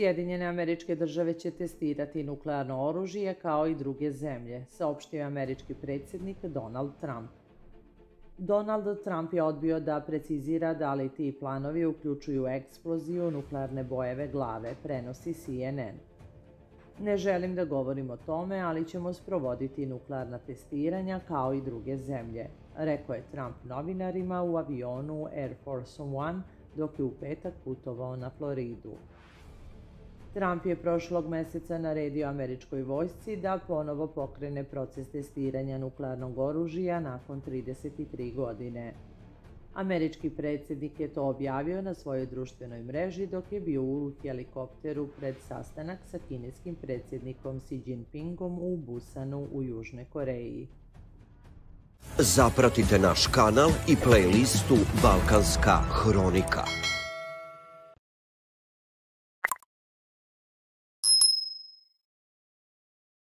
Sjedinjene Američke Države će testirati nuklearno oružje kao i druge zemlje, saopštio je američki predsjednik Donald Trump. Donald Trump je odbio da precizira da li ti planovi uključuju eksploziju nuklearne bojeve glave, prenosi CNN. Ne želim da govorim o tome, ali ćemo sprovoditi nuklearna testiranja kao i druge zemlje, rekao je Trump novinarima u avionu Air Force One dok je u petak putovao na Floridu. Trump je prošlog meseca naredio američkoj vojsci da ponovo pokrene proces testiranja nuklearnog oružja nakon 33 godine. Američki predsjednik je to objavio na svojoj društvenoj mreži dok je bio u helikopteru pred sastanak sa kineskim predsjednikom Xi Jinpingom u Busanu u Južnoj Koreji. Zapratite naš kanal i playlistu Balkanska hronika.